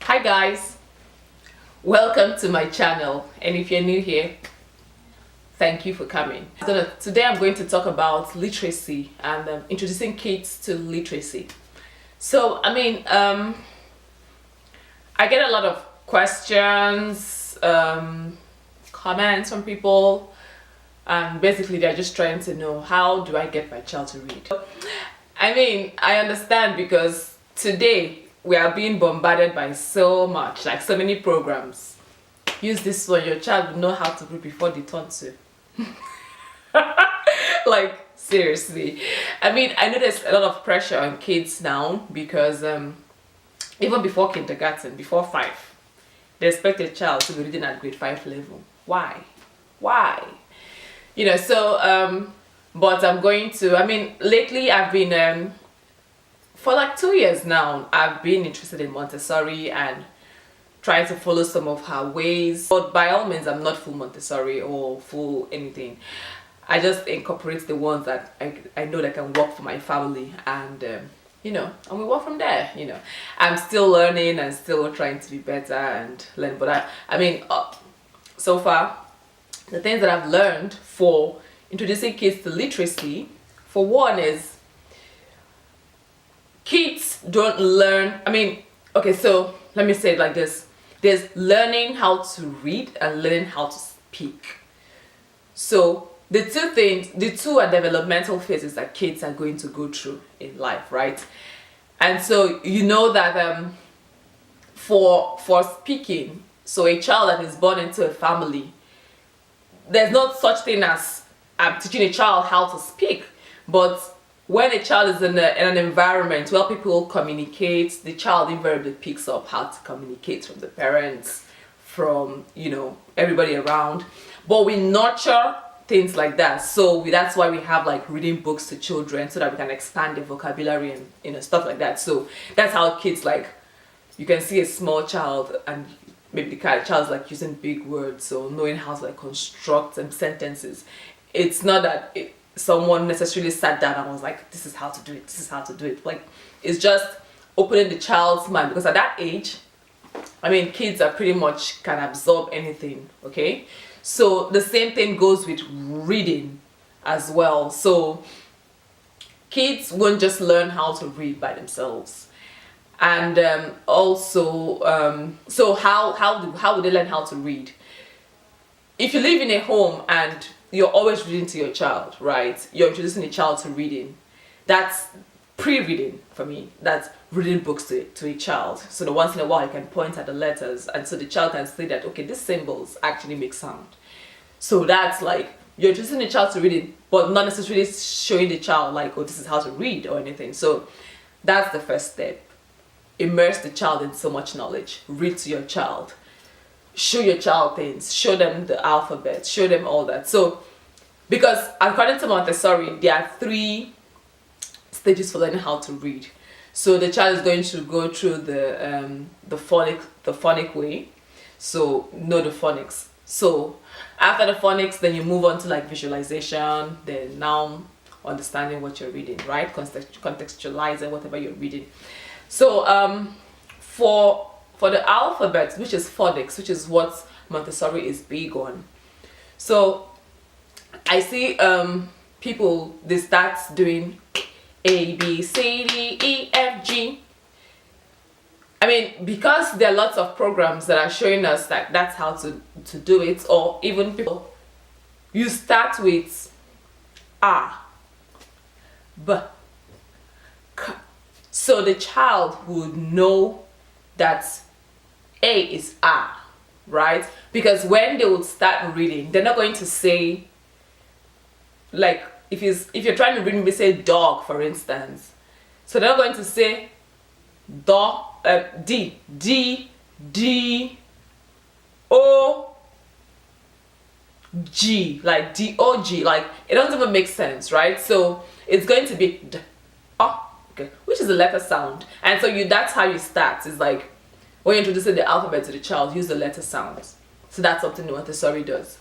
Hi guys, welcome to my channel, and if you're new here, thank you for coming. Today I'm going to talk about literacy and introducing kids to literacy. So I get a lot of questions, comments from people, and basically they're just trying to know, how do I get my child to read? I understand, because today we are being bombarded by so many programs. Use this one, your child will know how to read before they turn to. Like, seriously. I know there's a lot of pressure on kids now, because even before kindergarten, before 5, they expect a child to be reading at grade 5 level. Why? But I'm going to, lately I've been, for like 2 years now, I've been interested in Montessori and trying to follow some of her ways. But by all means, I'm not full Montessori or full anything. I just incorporate the ones that I know that can work for my family, and and we work from there. I'm still learning and still trying to be better and learn. But so far, the things that I've learned for introducing kids to literacy, for one, is kids don't learn. Okay, so let me say it like this. There's learning how to read and learning how to speak. So the two are developmental phases that kids are going to go through in life, right? And so you know that for speaking, so a child that is born into a family, there's not such thing as teaching a child how to speak. But when a child is in an environment where people communicate, the child invariably picks up how to communicate from the parents, from everybody around. But we nurture things like that, so that's why we have like reading books to children, so that we can expand their vocabulary and stuff like that. So that's how kids, like, you can see a small child and maybe the child's like using big words or knowing how to like construct sentences. It's not that someone necessarily sat down and was like, this is how to do it. Like, it's just opening the child's mind, because at that age, kids are pretty much can absorb anything. Okay, so the same thing goes with reading as well. So kids won't just learn how to read by themselves. And so how would they learn how to read? If you live in a home and you're always reading to your child, right? You're introducing a child to reading. That's pre-reading for me. That's reading books to a child. So that once in a while you can point at the letters, and so the child can say that, okay, these symbols actually make sound. So that's like, you're introducing a child to reading, but not necessarily showing the child like, oh, this is how to read or anything. So that's the first step. Immerse the child in so much knowledge. Read to your child. Show your child things. Show them the alphabet. Show them all that. So, because according to Montessori, there are 3 stages for learning how to read. So the child is going to go through the phonic way. So know the phonics. So after the phonics, then you move on to like visualization. Then now understanding what you're reading, right? Contextualizing whatever you're reading. So for the alphabet, which is phonics, which is what Montessori is big on. So I see people, they start doing A, B, C, D, E, F, G. Because there are lots of programs that are showing us that that's how to do it, or even people, you start with A, B, K. So the child would know that A is A, right? Because when they would start reading, they're not going to say, like, if you're trying to read, maybe say dog, for instance. So they're not going to say D, O, G, like D-O-G, like, it doesn't even make sense, right? So it's going to be D, O, okay, which is the letter sound. And so that's how you start. It's like, when you're introducing the alphabet to the child, use the letter sounds. So that's something Montessori does.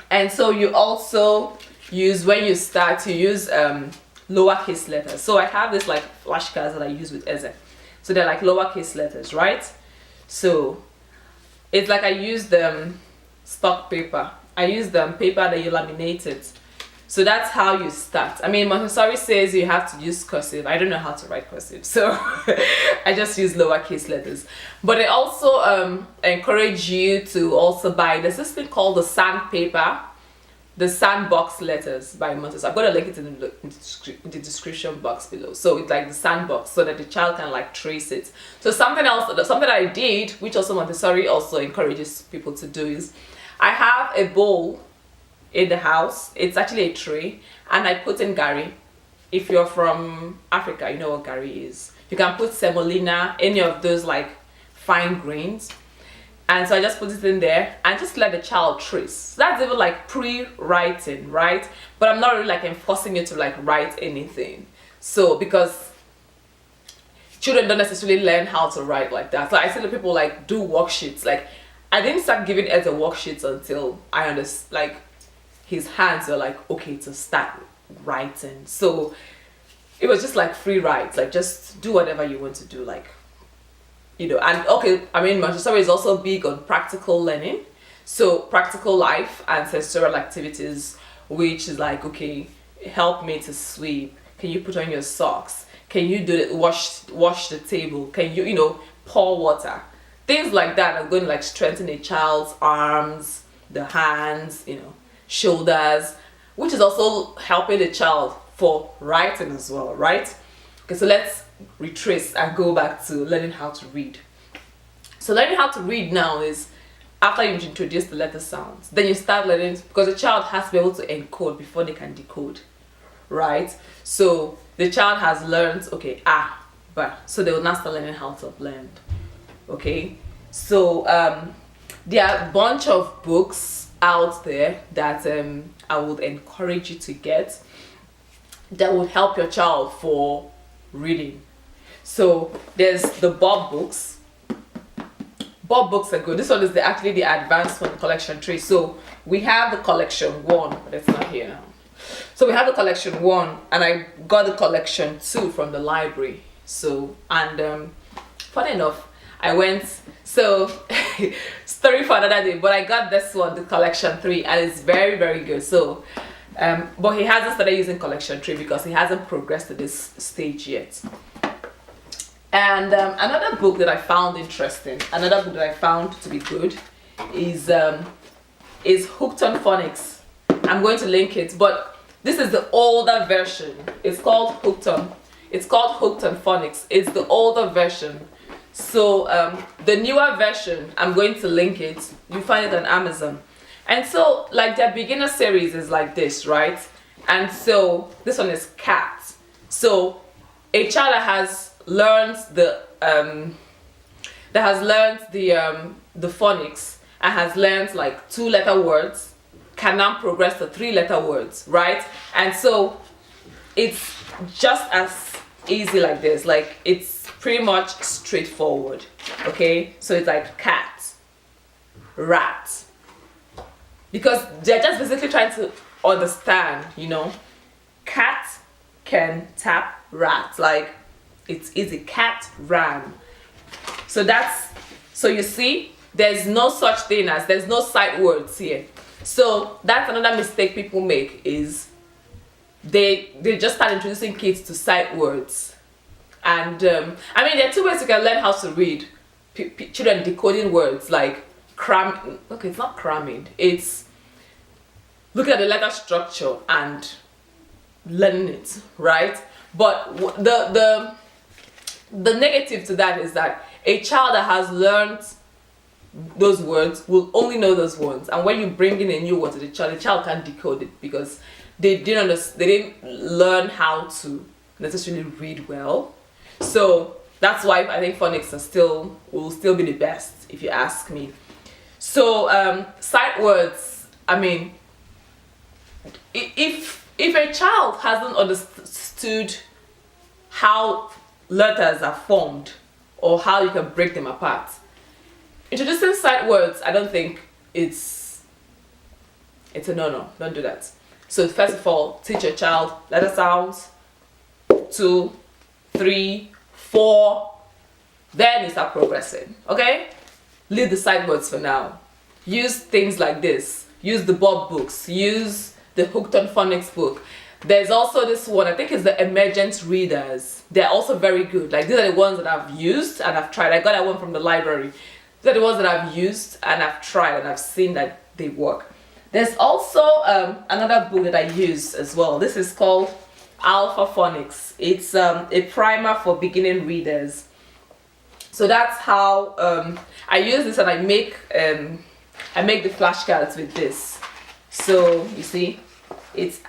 And so you also use, when you start, you use lowercase letters. So I have this like flashcards that I use with Eze. So they're like lowercase letters, right? So it's like I use the stock paper. I use the paper that you laminated. So that's how you start. I mean, Montessori says you have to use cursive. I don't know how to write cursive, so I just use lowercase letters. But I also encourage you to also buy, there's this thing called the sandpaper, the sandbox letters by Montessori. I'm going to link it in the description box below. So it's like the sandbox, so that the child can like trace it. So something else, something I did, which also Montessori also encourages people to do, is I have a bowl in the house. It's actually a tray, and I put in gari. If you're from Africa, you know what gari is. You can put semolina, any of those like fine grains, and so I just put it in there and just let the child trace. So that's even like pre-writing, right? But I'm not really like enforcing you to like write anything. So because children don't necessarily learn how to write like that. So I see the people like do worksheets. Like I didn't start giving Ed the worksheets until I understood, like his hands were like okay to start writing. So it was just like free write, like just do whatever you want to do, like, you know. And okay, I mean, Montessori is also big on practical learning, so practical life and sensorial activities, which is like, okay, help me to sweep, can you put on your socks, can you do it, wash the table, can you, you know, pour water, things like that are going to like strengthen a child's arms, the hands, you know, shoulders, which is also helping the child for writing as well, right? Okay, so let's retrace and go back to learning how to read. So learning how to read now is after you've introduced the letter sounds, then you start learning, because the child has to be able to encode before they can decode, right? So the child has learned, okay, but so they will now start learning how to blend. Okay, so there are a bunch of books out there that I would encourage you to get that would help your child for reading. So there's the Bob books. Bob books are good. This one is actually the advanced one, collection 3. So we have the collection 1, but it's not here now. So we have the collection 1, and I got the collection 2 from the library. So, and funny enough, I went, so story for another day, but I got this one, the collection 3, and it's very, very good. So but he hasn't started using collection 3 because he hasn't progressed to this stage yet. And another book that I found interesting, another book that I found to be good is Hooked on Phonics. I'm going to link it, but this is the older version. It's called Hooked on Phonics. It's the older version. So the newer version, I'm going to link it. You find it on Amazon. And so like their beginner series is like this, right? And so this one is cat. So a child that has learned the phonics and has learned like 2-letter words can now progress to 3-letter words, right? And so it's just as easy like this, like it's pretty much straightforward. Okay, so it's like cat, rat, because they're just basically trying to understand, you know, cat can tap rat, like it's easy. Cat ran. So that's, so you see, there's no such thing as, there's no sight words here. So that's another mistake people make, is they just start introducing kids to sight words. And I mean, there are 2 ways you can learn how to read. Children decoding words, like okay, it's not cramming, it's looking at the letter structure and learning it, right? But the negative to that is that a child that has learned those words will only know those words, and when you bring in a new word to the child can't decode it because they didn't learn how to necessarily read well. So that's why I think phonics will still be the best, if you ask me. So sight words, I mean, if a child hasn't understood how letters are formed or how you can break them apart, introducing sight words, I don't think it's a no. Don't do that. So first of all, teach your child letter sounds, 2, 3, 4, then you start progressing. Okay? leave the sight words for now. Use things like this. Use the Bob books. Use the Hooked on Phonics book. There's also this one, I think it's the Emergent Readers. They're also very good. Like, these are the ones that I've used and I've tried. I got that one from the library. These are the ones that I've used and I've tried and I've seen that they work. There's also another book that I use as well. This is called Alpha Phonics. It's a primer for beginning readers. So that's how I use this, and I make the flashcards with this. So you see, it's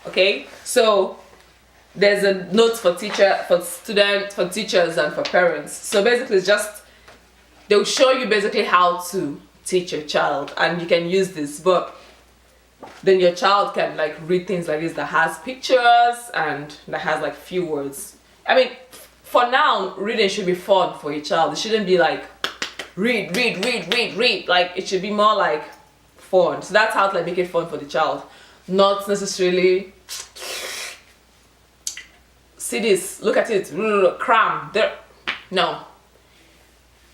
okay. So there's a note for students, for teachers, and for parents. So basically, it's just they'll show you basically how to teach your child, and you can use this, but then your child can like read things like this that has pictures and that has like few words. I mean, for now, reading should be fun for your child. It shouldn't be like read. Like, it should be more like fun. So that's how to like make it fun for the child, not necessarily see this, look at it, cram there. No,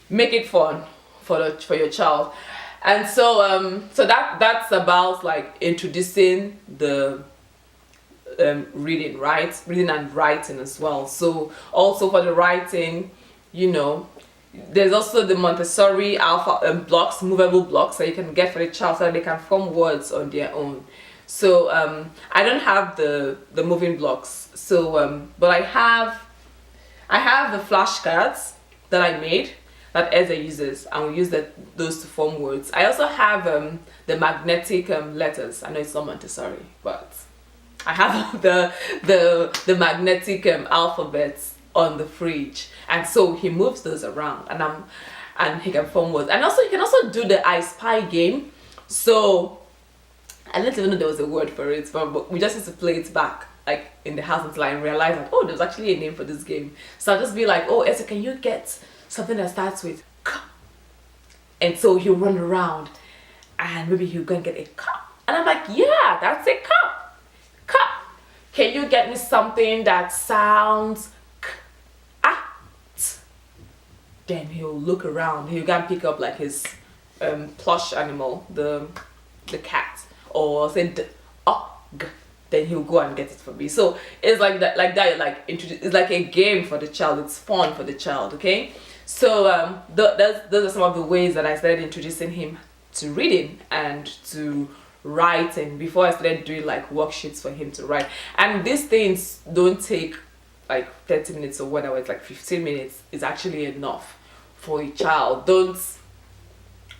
make it fun for your child. And so that's about like introducing the reading, right? Reading and writing as well. So also for the writing, you know, there's also the Montessori blocks, movable blocks that you can get for the child so that they can form words on their own. So I don't have the moving blocks, so but I have the flashcards that I made that Eze uses, and we use those to form words. I also have the magnetic letters. I know it's not Montessori, but I have the magnetic alphabets on the fridge, and so he moves those around, and he can form words. And also you can also do the I Spy game. So I didn't even know there was a word for it, but we just used to play it back like in the house until I realized that, oh, there's actually a name for this game. So I'll just be like, oh, Esther, can you get something that starts with K? And so he'll run around and maybe he'll go and get a cup. And I'm like, yeah, that's a cup. Cup. Can you get me something that sounds K, ah, t? Then he'll look around. He'll go and pick up like his plush animal, the cat, or say d, g. Then he'll go and get it for me. So it's like that, like it's like a game for the child. It's fun for the child, okay? So those are some of the ways that I started introducing him to reading and to writing before I started doing like worksheets for him to write. And these things don't take like 30 minutes or whatever. It's like 15 minutes is actually enough for a child. Don't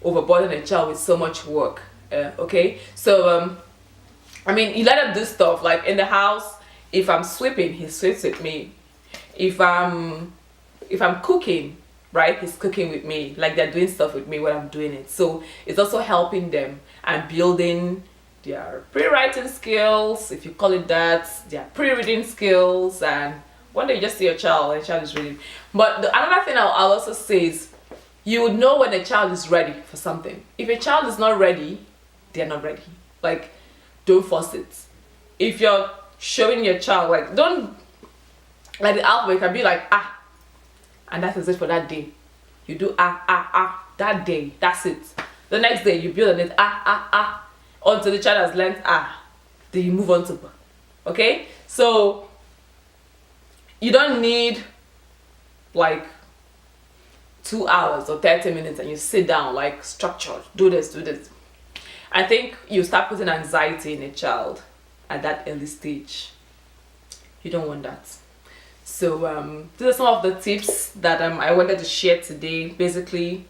overburden a child with so much work, okay? So I mean, you let him do stuff like in the house. If I'm sweeping, he sweeps with me. If I'm cooking, right, he's cooking with me. Like, they're doing stuff with me when I'm doing it. So it's also helping them and building their pre-writing skills, if you call it that, their pre-reading skills. And one day you just see your child, and the child is reading. But another thing I'll also say is, you would know when a child is ready for something. If a child is not ready, they're not ready. Like, don't force it. If you're showing your child, like, don't, like the alphabet can be like ah, and that is it for that day. You do ah that day, that's it. The next day you build on it ah until the child has learned ah, then you move on to b. Okay, so you don't need like 2 hours or 30 minutes and you sit down like structured, do this. I think you start putting anxiety in a child at that early stage. You don't want that. So these are some of the tips that I wanted to share today. Basically,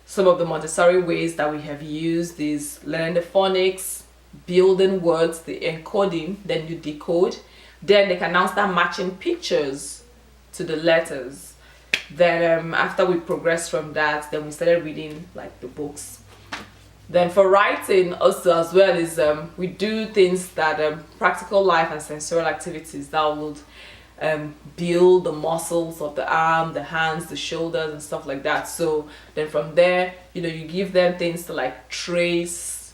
some of the Montessori ways that we have used is learning the phonics, building words, the encoding, then you decode. Then they can now start matching pictures to the letters. Then after we progressed from that, then we started reading like the books. Then for writing also as well is we do things that practical life and sensorial activities that would build the muscles of the arm, the hands, the shoulders and stuff like that. So then from there, you know, you give them things to like trace,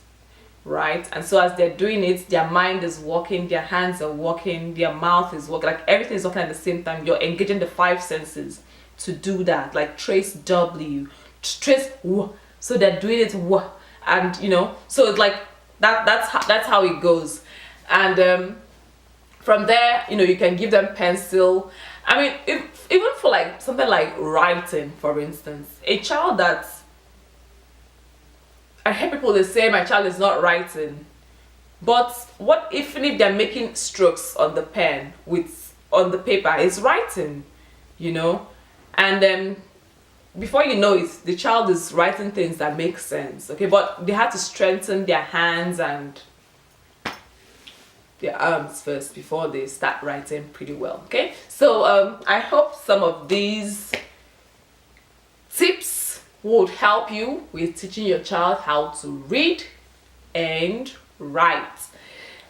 right? And so as they're doing it, their mind is working, their hands are working, their mouth is working, like everything is working at the same time. You're engaging the 5 senses to do that, like trace W, trace W, so they're doing it W, and you know, so it's like that's how it goes. And from there, you know, you can give them pencil. I mean, even for like something like writing, for instance, a child that's, I hear people, they say my child is not writing, but what if they're making strokes on the pen on the paper, it's writing, you know. And then before you know it, the child is writing things that make sense. Okay, but they have to strengthen their hands and their arms first before they start writing pretty well. Okay, so I hope some of these tips would help you with teaching your child how to read and write.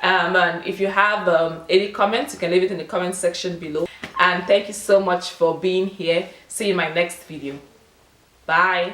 And if you have any comments, you can leave it in the comment section below. And thank you so much for being here. See you in my next video. Bye.